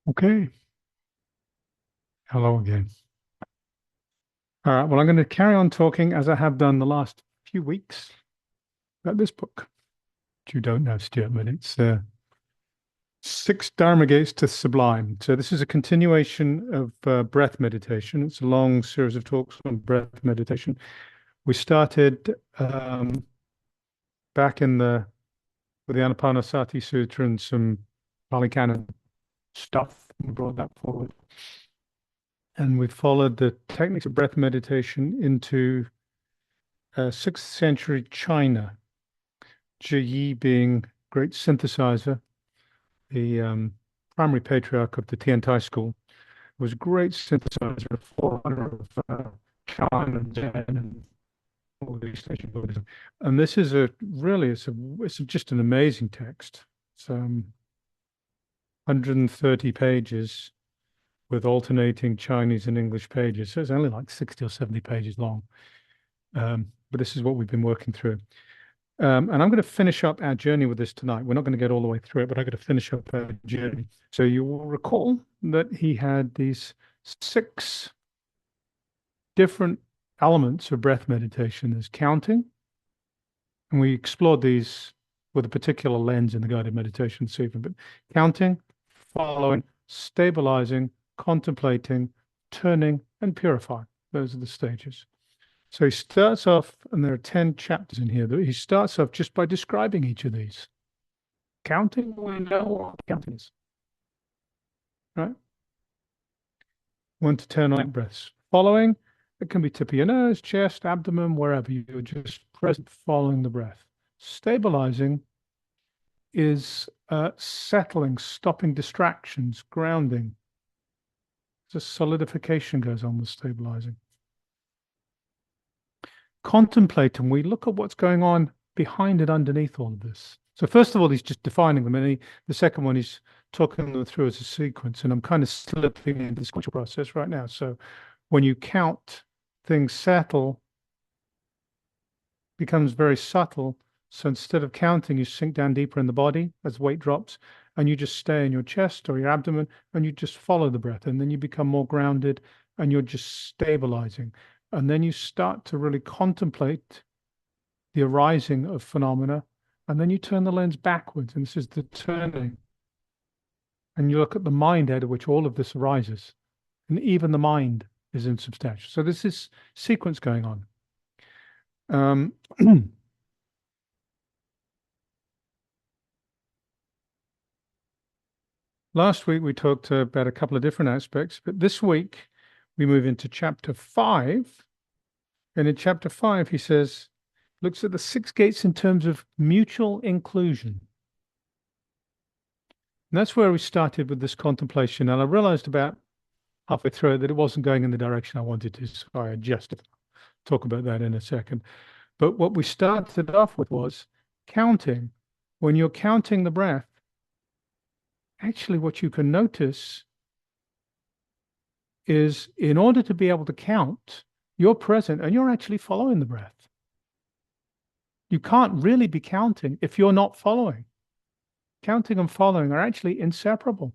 Okay, hello again. All right, well, I'm going to carry on talking as I have done the last few weeks about this book, which you don't know, Stuart, but it's Six Dharma Gates to Sublime. So this is a continuation of breath meditation. It's a long series of talks on breath meditation. We started back in the with the Anapanasati Sutra and some Pali Canon stuff. We brought that forward. And we followed the techniques of breath meditation into 6th century China, Zhiyi being great synthesizer, the primary patriarch of the Tiantai school, was a great synthesizer, a forerunner of Chan and Zen and all the East Asian Buddhism. And this is it's just an amazing text. It's 130 pages with alternating Chinese and English pages. So it's only like 60 or 70 pages long. But this is what we've been working through. And I'm going to finish up our journey with this tonight. We're not going to get all the way through it, but I'm going to finish up our journey. So you will recall that he had these 6 different elements of breath meditation. There's counting, and we explored these with a particular lens in the guided meditation this evening. But counting, following, stabilizing, contemplating, turning, and purifying. Those are the stages. So he starts off, and there are 10 chapters in here. He starts off just by describing each of these. Counting, we know what counting is, right? 1 to 10 light breaths. Following, it can be tip of your nose, chest, abdomen, wherever you're just present, following the breath. Stabilizing is settling, stopping distractions, grounding. Just solidification goes on with stabilizing. Contemplating, we look at what's going on behind and underneath all of this. So first of all, he's just defining them, and the second one, he's talking them through as a sequence. And I'm kind of slipping into the sequential process right now. So when you count, things settle, becomes very subtle. So instead of counting, you sink down deeper in the body as weight drops, and you just stay in your chest or your abdomen, and you just follow the breath, and then you become more grounded, and you're just stabilizing. And then you start to really contemplate the arising of phenomena, and then you turn the lens backwards, and this is the turning. And you look at the mind out of which all of this arises, and even the mind is insubstantial. So there's this sequence going on. Last week we talked about a couple of different aspects, but this week we move into chapter 5. And in chapter 5, he says, looks at the 6 gates in terms of mutual inclusion. And that's where we started with this contemplation. And I realized about halfway through it that it wasn't going in the direction I wanted to, so I adjusted. Talk about that in a second. But what we started off with was counting. When you're counting the breath, actually what you can notice is in order to be able to count, you're present and you're actually following the breath. You can't really be counting if you're not following. Counting and following are actually inseparable.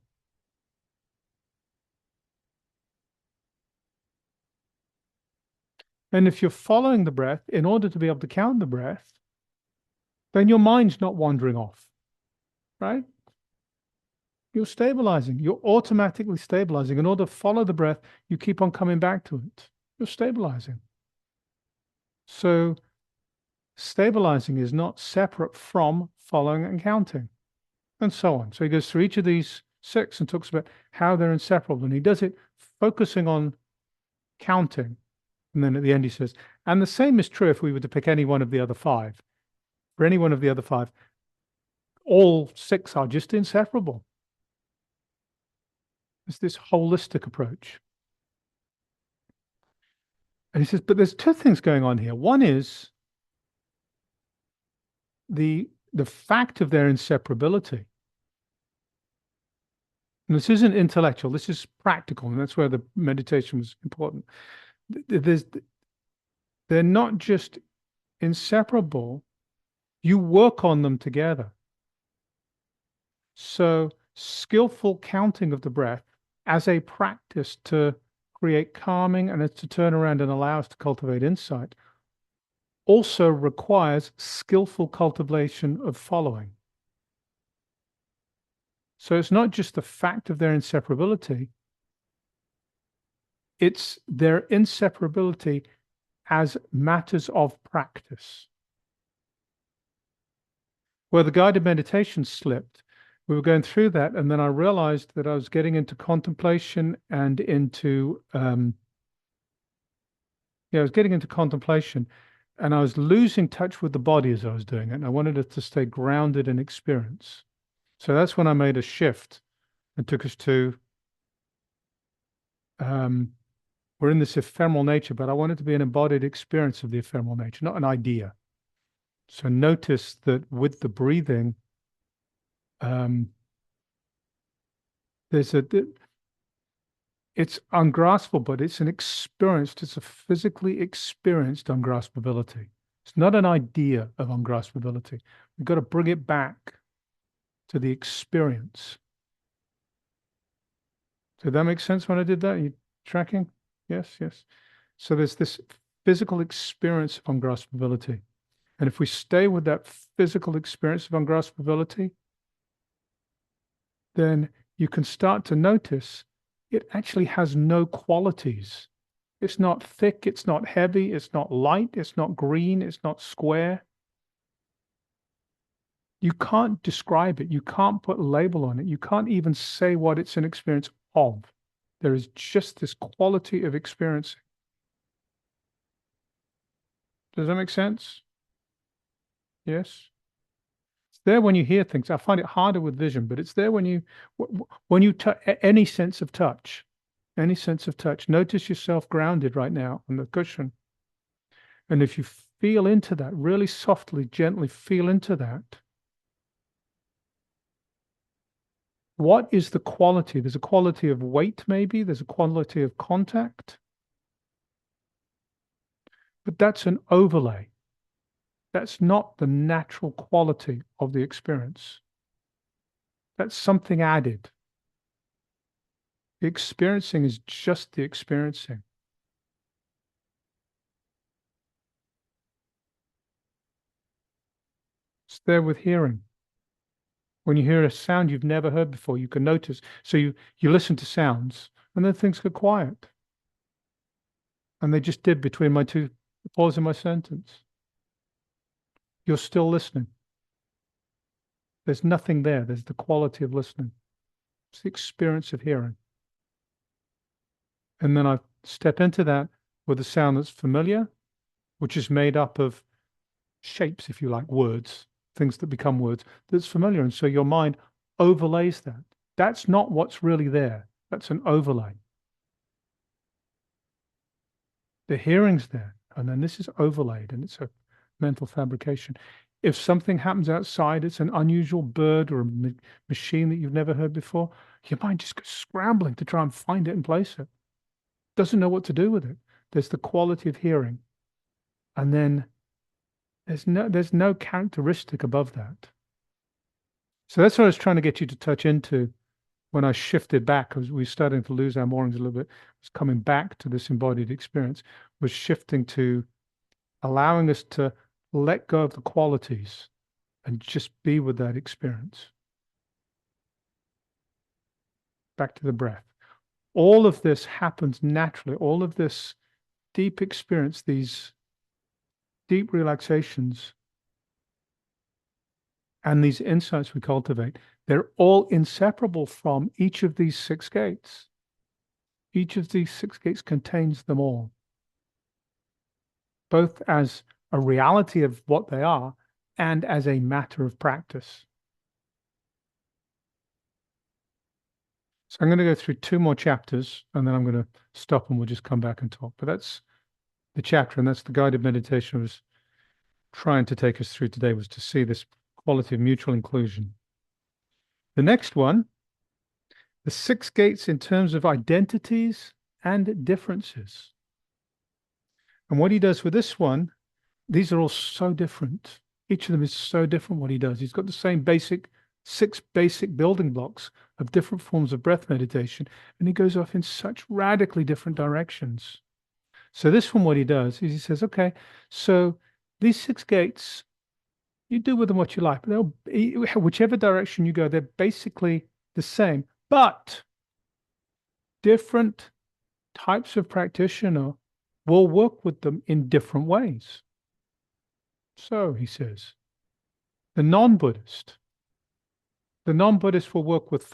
And if you're following the breath in order to be able to count the breath, then your mind's not wandering off, right? You're stabilizing. You're automatically stabilizing. In order to follow the breath, you keep on coming back to it. You're stabilizing. So stabilizing is not separate from following and counting, and so on. So he goes through each of these 6 and talks about how they're inseparable. And he does it focusing on counting. And then at the end, he says, and the same is true if we were to pick any one of the other 5. For any one of the other 5, all 6 are just inseparable. It's this holistic approach. And he says, but there's 2 things going on here. One is the fact of their inseparability. And this isn't intellectual, this is practical, and that's where the meditation was important. They're not just inseparable, you work on them together. So skillful counting of the breath as a practice to create calming and to turn around and allow us to cultivate insight also requires skillful cultivation of following. So it's not just the fact of their inseparability, it's their inseparability as matters of practice. Where the guided meditation slipped, we were going through that, and then I realized that I was getting into contemplation and into, I was getting into contemplation, and I was losing touch with the body as I was doing it, and I wanted it to stay grounded in experience. So that's when I made a shift and took us to, we're in this ephemeral nature, but I want it to be an embodied experience of the ephemeral nature, not an idea. So notice that with the breathing, it's ungraspable, but it's it's a physically experienced ungraspability. It's not an idea of ungraspability. We've got to bring it back to the experience. Did that make sense when I did that? Are you tracking? Yes, yes. So there's this physical experience of ungraspability. And if we stay with that physical experience of ungraspability, then you can start to notice it actually has no qualities. It's not thick, it's not heavy, it's not light, it's not green, it's not square. You can't describe it. You can't put a label on it. You can't even say what it's an experience of. There is just this quality of experiencing. Does that make sense? Yes. It's there when you hear things. I find it harder with vision, but it's there when you any sense of touch, any sense of touch. Notice yourself grounded right now on the cushion. And if you feel into that, really softly, gently feel into that, what is the quality? There's a quality of weight, maybe. There's a quality of contact. But that's an overlay. That's not the natural quality of the experience. That's something added. The experiencing is just the experiencing. It's there with hearing. When you hear a sound you've never heard before, you can notice. So you listen to sounds, and then things get quiet. And they just did between my two pause in my sentence. You're still listening. There's nothing there. There's the quality of listening. It's the experience of hearing. And then I step into that with a sound that's familiar, which is made up of shapes, if you like, words, things that become words, that's familiar. And so your mind overlays that. That's not what's really there. That's an overlay. The hearing's there, and then this is overlaid, and it's a mental fabrication. If something happens outside, it's an unusual bird or a machine that you've never heard before, your mind just goes scrambling to try and find it and place it. Doesn't know what to do with it. There's the quality of hearing. And then there's no characteristic above that. So that's what I was trying to get you to touch into when I shifted back, because we were starting to lose our moorings a little bit. Was coming back to this embodied experience, was shifting to allowing us to let go of the qualities and just be with that experience. Back to the breath. All of this happens naturally. All of this deep experience, these deep relaxations, and these insights we cultivate, they're all inseparable from each of these six gates. Each of these six gates contains them all, both as a reality of what they are and as a matter of practice. So I'm going to go through two more chapters, and then I'm going to stop and we'll just come back and talk. But that's the chapter, and that's the guided meditation I was trying to take us through today, was to see this quality of mutual inclusion. The next one, the six gates in terms of identities and differences. And what he does with this one, these are all so different. Each of them is so different what he does. He's got the same six basic building blocks, of different forms of breath meditation, and he goes off in such radically different directions. So this one, what he does is he says, okay, so these 6 gates, you do with them what you like, but whichever direction you go, they're basically the same, but different types of practitioner will work with them in different ways. So he says, the non-Buddhist will work with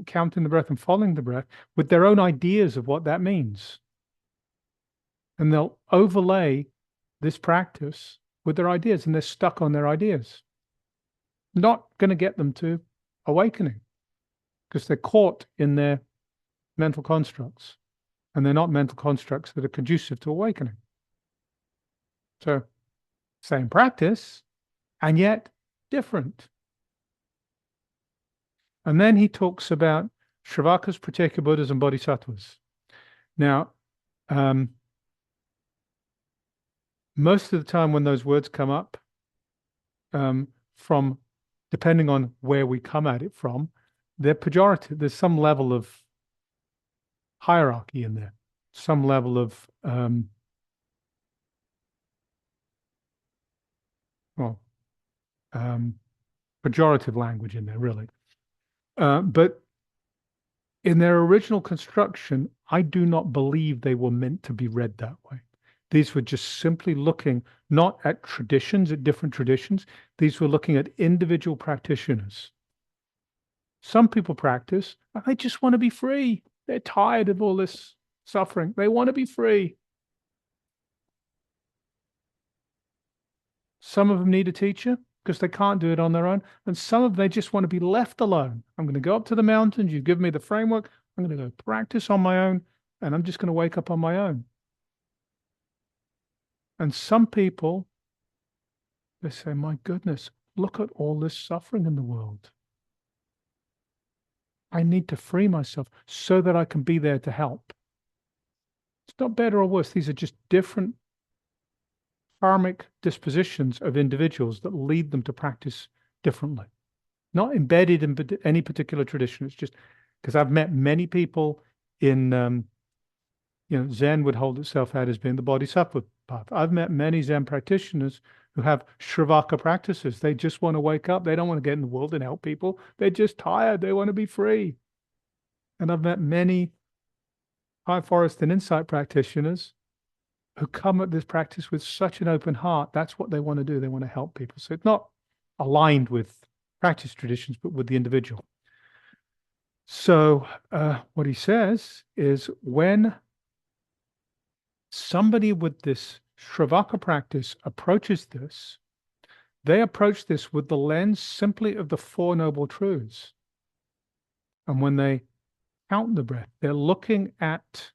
counting the breath and following the breath with their own ideas of what that means. And they'll overlay this practice with their ideas, and they're stuck on their ideas. Not going to get them to awakening because they're caught in their mental constructs, and they're not mental constructs that are conducive to awakening. So, same practice, and yet different. And then he talks about Shravakas, Pratyeka-Buddhas, and Bodhisattvas. Now, most of the time when those words come up, from depending on where we come at it from, they're pejorative. There's some level of hierarchy in there, some level of pejorative language in there, really. But in their original construction, I do not believe they were meant to be read that way. These were just simply looking not at traditions, at different traditions. These were looking at individual practitioners. Some people practice, and they just want to be free. They're tired of all this suffering. They want to be free. Some of them need a teacher because they can't do it on their own. And some of them, they just want to be left alone. I'm going to go up to the mountains. You've given me the framework. I'm going to go practice on my own, and I'm just going to wake up on my own. And some people, they say, my goodness, look at all this suffering in the world. I need to free myself so that I can be there to help. It's not better or worse. These are just different karmic dispositions of individuals that lead them to practice differently. Not embedded in any particular tradition. It's just because I've met many people in, Zen would hold itself out as being the bodhisattva path. I've met many Zen practitioners who have Shravaka practices. They just want to wake up. They don't want to get in the world and help people. They're just tired. They want to be free. And I've met many high forest and insight practitioners who come at this practice with such an open heart. That's what they want to do. They want to help people. So it's not aligned with practice traditions, but with the individual. So what he says is when somebody with this Shravaka practice approaches this, they approach this with the lens simply of the Four Noble Truths. And when they count the breath, they're looking at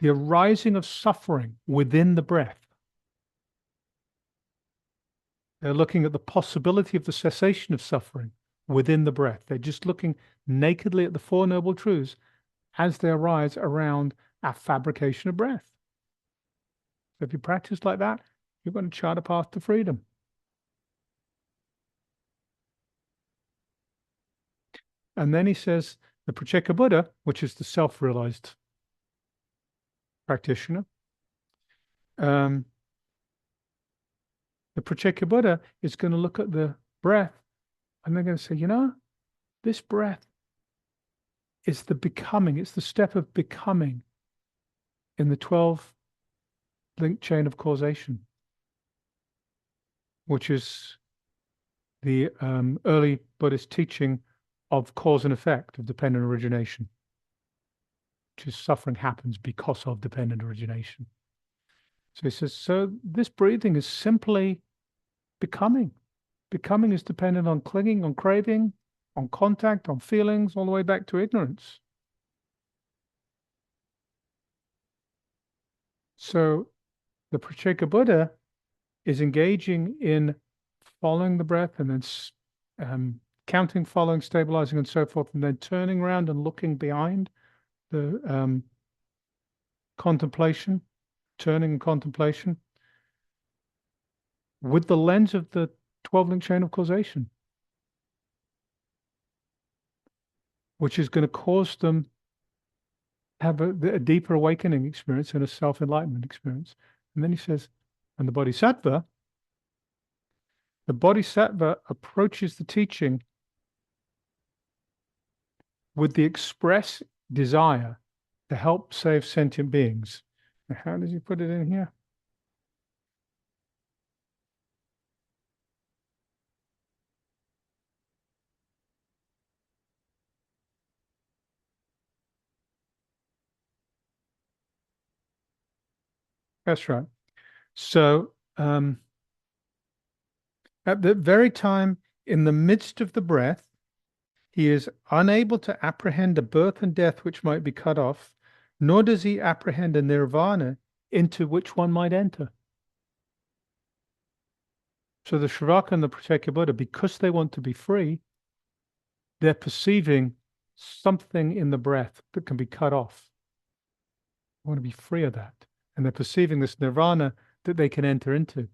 the arising of suffering within the breath. They're looking at the possibility of the cessation of suffering within the breath. They're just looking nakedly at the Four Noble Truths as they arise around our fabrication of breath. So if you practice like that, you're going to chart a path to freedom. And then he says the Pratyeka-Buddha, which is the self-realized practitioner, the Pratyeka-Buddha is going to look at the breath and they're going to say, this breath is the becoming. It's the step of becoming in the 12-link chain of causation, which is the early Buddhist teaching of cause and effect, of dependent origination, which is suffering happens because of dependent origination. So he says, so this breathing is simply becoming. Becoming is dependent on clinging, on craving, on contact, on feelings, all the way back to ignorance. So the Pratyeka-Buddha is engaging in following the breath and then counting, following, stabilizing, and so forth, and then turning around and looking behind the contemplation, turning and contemplation with the lens of the 12-link chain of causation. which is going to cause them have a deeper awakening experience and a self-enlightenment experience. And then he says, and the Bodhisattva approaches the teaching with the express desire to help save sentient beings. Now, how does he put it in here? That's right. So at the very time, in the midst of the breath, he is unable to apprehend a birth and death which might be cut off, nor does he apprehend a nirvana into which one might enter. So the Sravaka and the Pratyeka Buddha, because they want to be free, they're perceiving something in the breath that can be cut off. They want to be free of that. And they're perceiving this nirvana that they can enter into.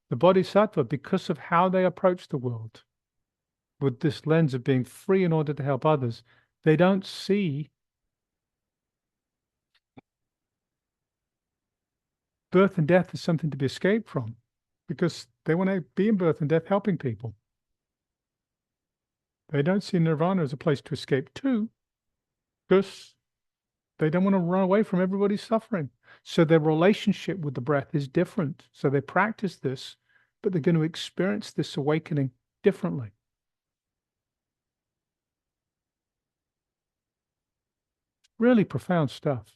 The Bodhisattva, because of how they approach the world, with this lens of being free in order to help others, they don't see birth and death as something to be escaped from, because they want to be in birth and death helping people. They don't see nirvana as a place to escape to, because they don't want to run away from everybody's suffering. So their relationship with the breath is different. So they practice this, but they're going to experience this awakening differently. Really profound stuff.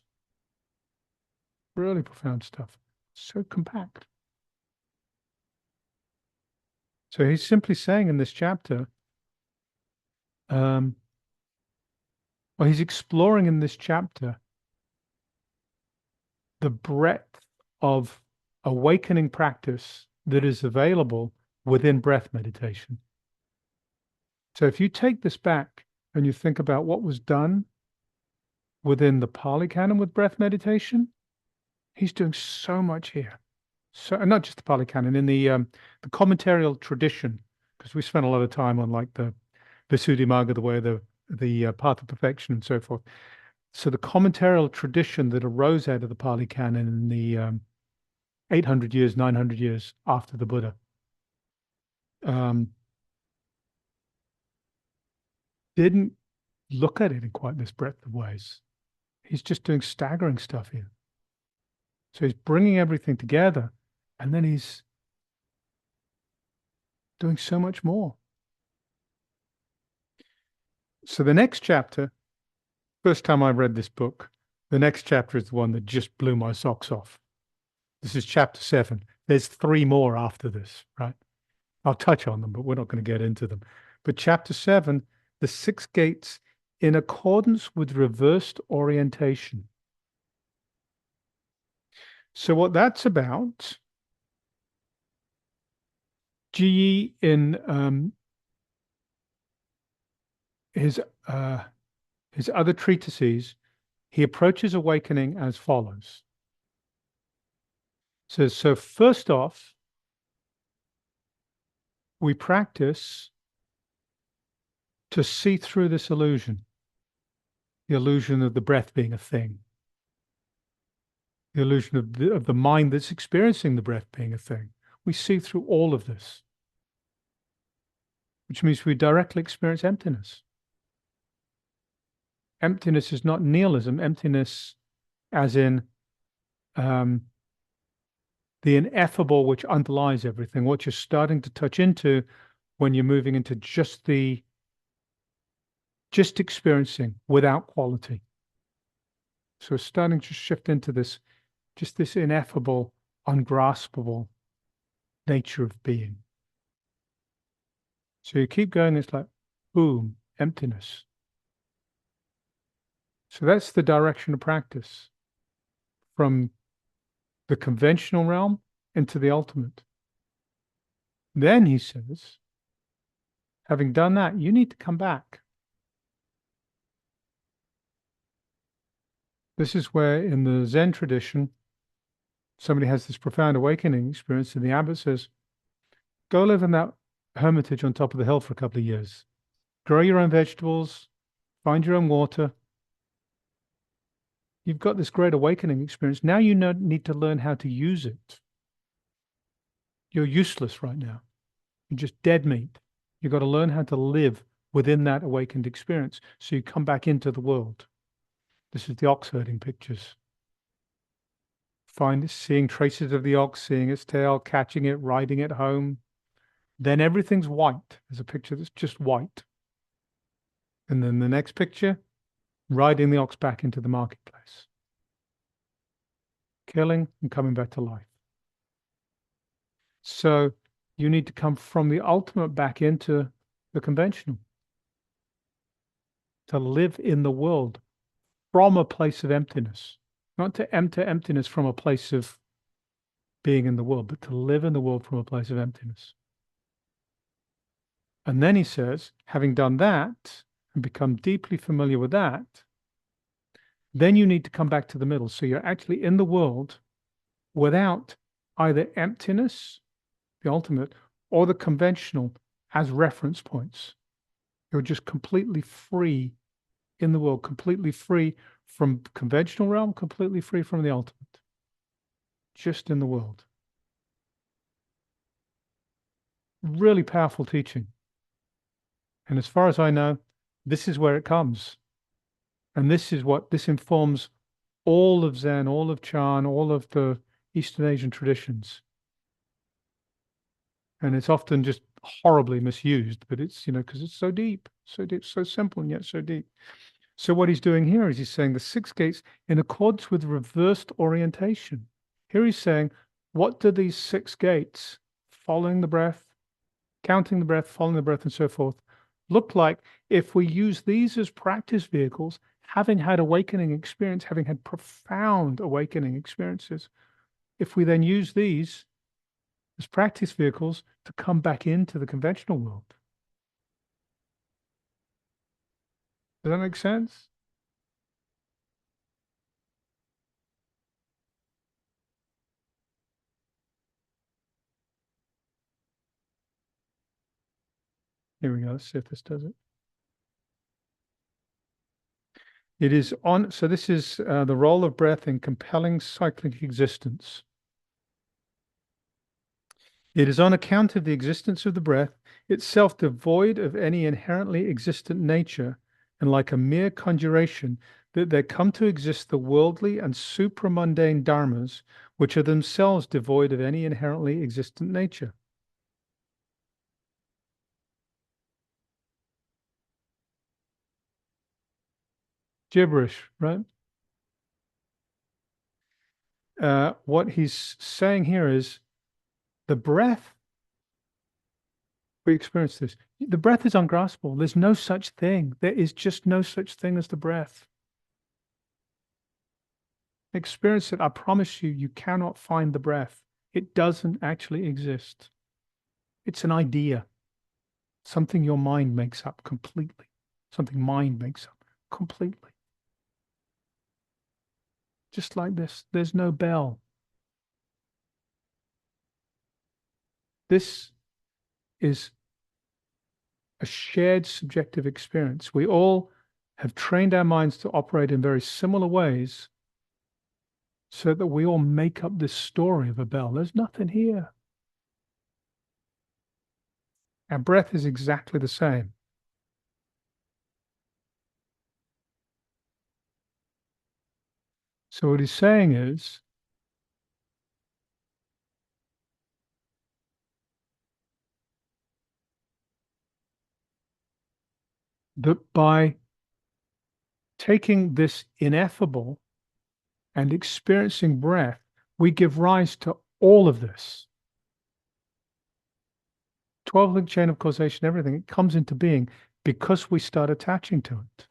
Really profound stuff. So compact. So he's simply saying in this chapter, he's exploring in this chapter the breadth of awakening practice that is available within breath meditation. So if you take this back and you think about what was done within the Pali Canon with breath meditation, he's doing so much here. So, and not just the Pali Canon, in the commentarial tradition, because we spent a lot of time on like the Visuddhimagga, the way the path of perfection and so forth. So the commentarial tradition that arose out of the Pali Canon in the 800 years, 900 years after the Buddha, didn't look at it in quite this breadth of ways. He's just doing staggering stuff here. So he's bringing everything together, and then he's doing so much more. So the next chapter, first time I read this book, the next chapter is the one that just blew my socks off. This is chapter 7. There's 3 more after this, right? I'll touch on them, but we're not going to get into them. But chapter 7, the 6 gates in accordance with reversed orientation. So what that's about, Zhiyi in his other treatises, he approaches awakening as follows. So first off, we practice to see through this illusion, the illusion of the breath being a thing, the illusion of the mind that's experiencing the breath being a thing. We see through all of this, which means we directly experience emptiness. Emptiness is not nihilism. Emptiness as in the ineffable which underlies everything, what you're starting to touch into when you're moving into just experiencing without quality. So it's starting to shift into this ineffable, ungraspable nature of being. So you keep going, it's like, boom, emptiness. So that's the direction of practice, from the conventional realm into the ultimate. Then he says, having done that, you need to come back. This is where in the Zen tradition, somebody has this profound awakening experience, and the abbot says, go live in that hermitage on top of the hill for a couple of years. Grow your own vegetables, find your own water. You've got this great awakening experience. Now you need to learn how to use it. You're useless right now. You're just dead meat. You've got to learn how to live within that awakened experience. So you come back into the world. This is the ox herding pictures. Seeing traces of the ox, seeing its tail, catching it, riding it home. Then everything's white. There's a picture that's just white. And then the next picture, riding the ox back into the marketplace. Killing and coming back to life. So you need to come from the ultimate back into the conventional. To live in the world from a place of emptiness. Not to enter emptiness from a place of being in the world, but to live in the world from a place of emptiness. And then he says, having done that and become deeply familiar with that, then you need to come back to the middle. So you're actually in the world without either emptiness, the ultimate, or the conventional as reference points. You're just completely free in the world, completely free from conventional realm, completely free from the ultimate. Just in the world. Really powerful teaching. And as far as I know, this is where it comes. And this informs all of Zen, all of Chan, all of the Eastern Asian traditions. And it's often just horribly misused, but it's, because it's so deep, so simple and yet so deep. So what he's doing here is he's saying the six gates in accordance with reversed orientation. Here he's saying, what do these six gates, following the breath, counting the breath, following the breath, and so forth, look like if we use these as practice vehicles, having had awakening experience, having had profound awakening experiences, if we then use these as practice vehicles to come back into the conventional world. Does that make sense? Here we go. Let's see if this does it. It is on, so this is the role of breath in compelling cyclic existence. It is on account of the existence of the breath, itself devoid of any inherently existent nature, and like a mere conjuration, that there come to exist the worldly and supramundane dharmas, which are themselves devoid of any inherently existent nature. Gibberish, right? What he's saying here is the breath, we experience this. The breath is ungraspable. There's no such thing. There is just no such thing as the breath. Experience it. I promise you, you cannot find the breath. It doesn't actually exist. It's an idea, something your mind makes up completely, something mind makes up completely. Just like this, there's no bell. This is a shared subjective experience. We all have trained our minds to operate in very similar ways so that we all make up this story of a bell. There's nothing here. Our breath is exactly the same. So what he's saying is that by taking this ineffable and experiencing breath, we give rise to all of this. 12-link chain of causation, everything, it comes into being because we start attaching to it.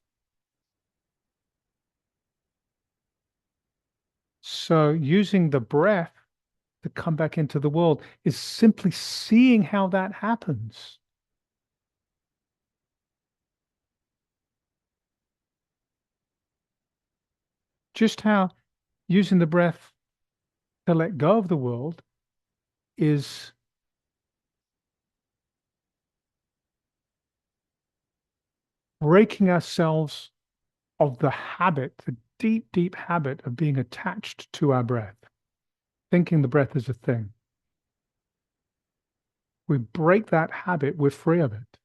So using the breath to come back into the world is simply seeing how that happens. Just how using the breath to let go of the world is breaking ourselves of the habit, the deep, deep habit of being attached to our breath, thinking the breath is a thing. We break that habit, we're free of it.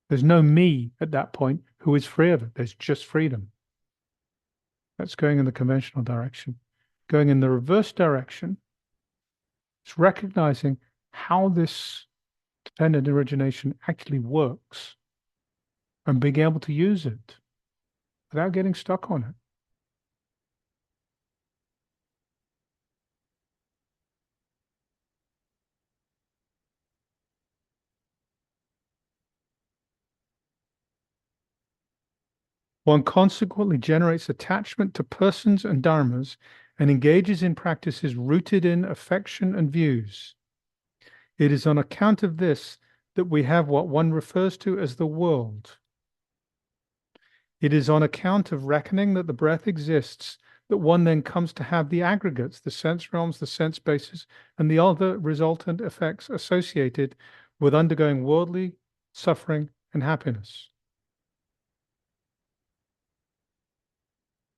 There's no me at that point who is free of it. There's just freedom. That's going in the conventional direction. Going in the reverse direction is recognizing how this dependent origination actually works and being able to use it without getting stuck on it. One consequently generates attachment to persons and dharmas and engages in practices rooted in affection and views. It is on account of this that we have what one refers to as the world. It is on account of reckoning that the breath exists that one then comes to have the aggregates, the sense realms, the sense bases, and the other resultant effects associated with undergoing worldly suffering and happiness.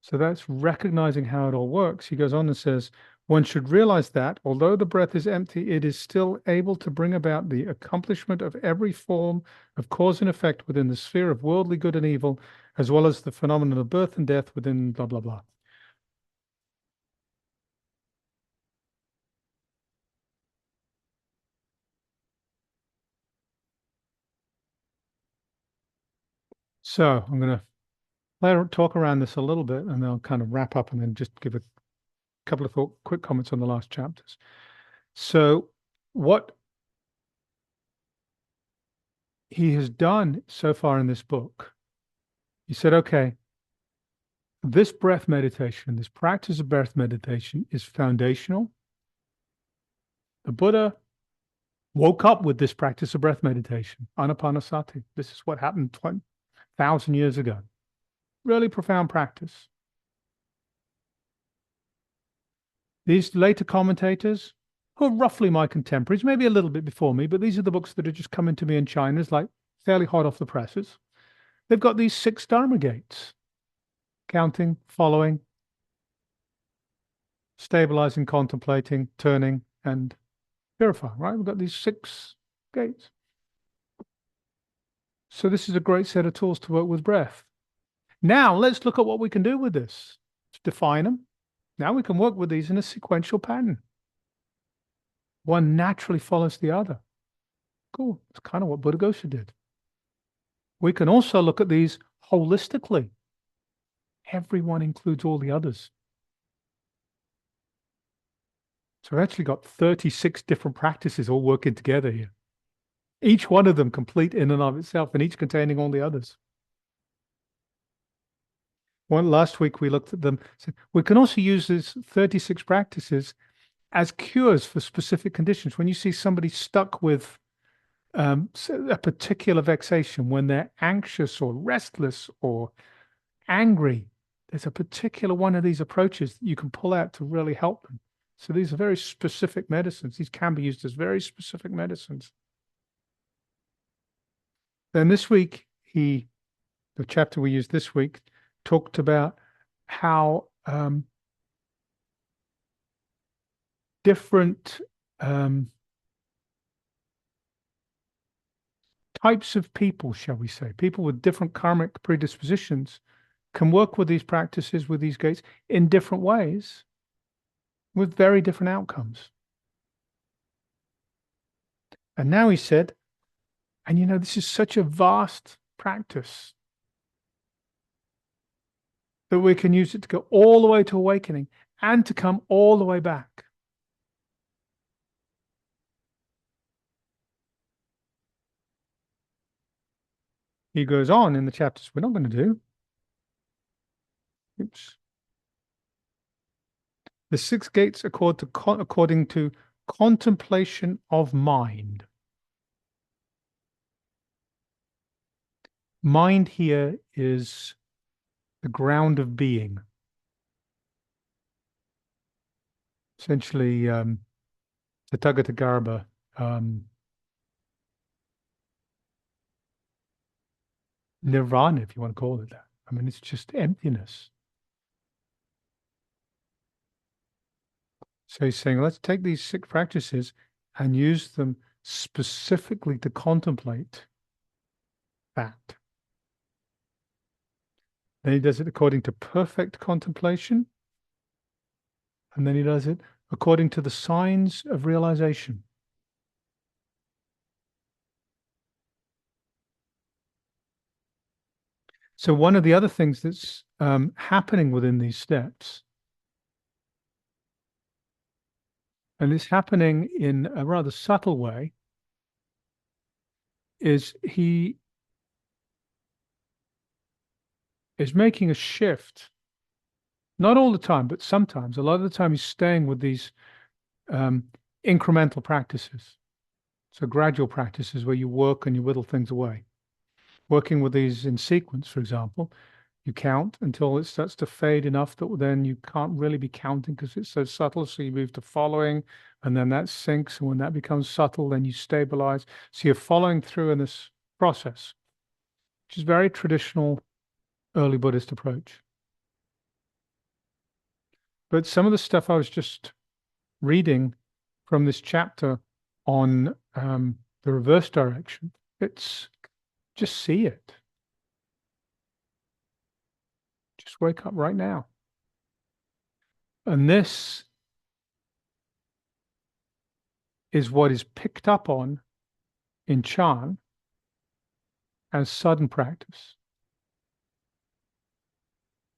So that's recognizing how it all works. He goes on and says, one should realize that although the breath is empty, it is still able to bring about the accomplishment of every form of cause and effect within the sphere of worldly good and evil, as well as the phenomenon of birth and death within blah, blah, blah. So I'm going to talk around this a little bit and I'll kind of wrap up and then just give a couple of quick comments on the last chapters. So what he has done so far in this book, he said, okay, this breath meditation, this practice of breath meditation is foundational. The Buddha woke up with this practice of breath meditation, anapanasati. This is what happened 20,000 years ago. Really profound practice. These later commentators, who are roughly my contemporaries, maybe a little bit before me, but these are the books that are just coming to me in China, it's like fairly hot off the presses. They've got these 6 Dharma gates: counting, following, stabilizing, contemplating, turning, and purifying, right? We've got these 6 gates. So this is a great set of tools to work with breath. Now let's look at what we can do with this. Let's define them. Now we can work with these in a sequential pattern. One naturally follows the other. Cool. It's kind of what Buddhaghosa did. We can also look at these holistically. Everyone includes all the others. So we've actually got 36 different practices all working together here. Each one of them complete in and of itself, and each containing all the others. Last week we looked at them. So we can also use these 36 practices as cures for specific conditions. When you see somebody stuck with a particular vexation, when they're anxious or restless or angry, there's a particular one of these approaches that you can pull out to really help them. So these are very specific medicines. These can be used as very specific medicines. Then this week, the chapter we used this week talked about how different types of people, shall we say, people with different karmic predispositions can work with these practices, with these gates in different ways with very different outcomes. And now he said, and this is such a vast practice that we can use it to go all the way to awakening and to come all the way back. He goes on in the chapters we're not going to do. Oops. The 6 gates according to contemplation of mind. Mind here is the ground of being. Essentially, Tathagata Garbha nirvana, if you want to call it that. I mean, it's just emptiness. So he's saying, let's take these 6 practices and use them specifically to contemplate that. Then he does it according to perfect contemplation. And then he does it according to the signs of realization. So one of the other things that's happening within these steps, and it's happening in a rather subtle way, is he is making a shift. Not all the time, but sometimes. A lot of the time he's staying with these incremental practices. So gradual practices where you work and you whittle things away. Working with these in sequence, for example, you count until it starts to fade enough that then you can't really be counting because it's so subtle. So you move to following, and then that sinks. And when that becomes subtle, then you stabilize. So you're following through in this process, which is very traditional early Buddhist approach. But some of the stuff I was just reading from this chapter on the reverse direction, it's just see it. Just wake up right now. And this is what is picked up on in Chan as sudden practice.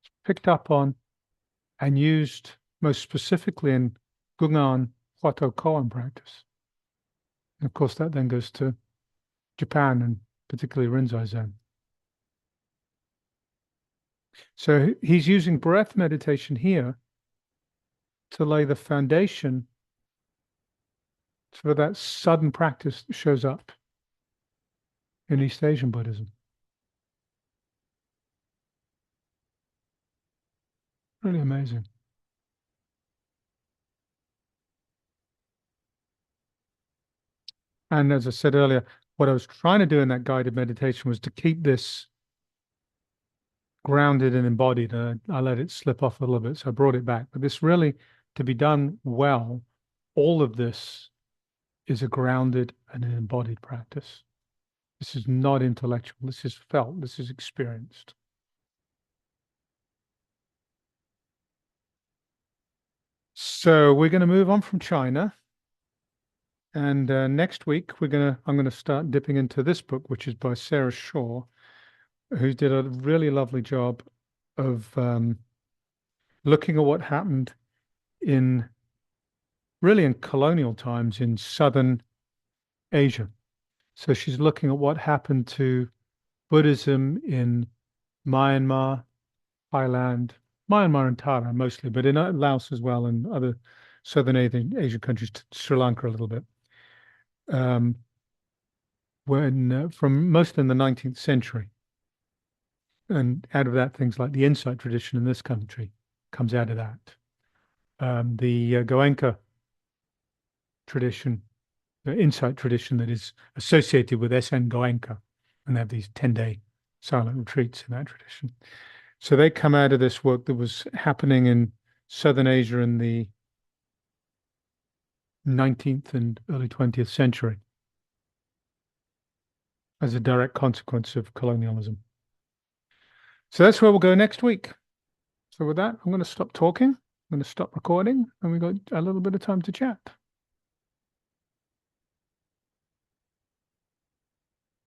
It's picked up on and used most specifically in Gungan Hwato Koan practice. And of course, that then goes to Japan and particularly Rinzai Zen. So he's using breath meditation here to lay the foundation for that sudden practice that shows up in East Asian Buddhism. Really amazing. And as I said earlier, what I was trying to do in that guided meditation was to keep this grounded and embodied. I let it slip off a little bit, so I brought it back. But this really, to be done well, all of this is a grounded and an embodied practice. This is not intellectual. This is felt. This is experienced. So we're going to move on from China. And next week, I'm going to start dipping into this book, which is by Sarah Shaw, who did a really lovely job of looking at what happened in colonial times in Southern Asia. So she's looking at what happened to Buddhism in Myanmar, Thailand, Myanmar and Thailand mostly, but in Laos as well and other Southern Asian countries, Sri Lanka a little bit. From mostly in the 19th century. And out of that, things like the insight tradition in this country comes out of that. The Goenka tradition, the insight tradition that is associated with SN Goenka, and they have these 10-day silent retreats in that tradition. So they come out of this work that was happening in Southern Asia in the 19th and early 20th century as a direct consequence of colonialism. So that's where we'll go next week. So with that, I'm going to stop talking. I'm going to stop recording, and we got a little bit of time to chat.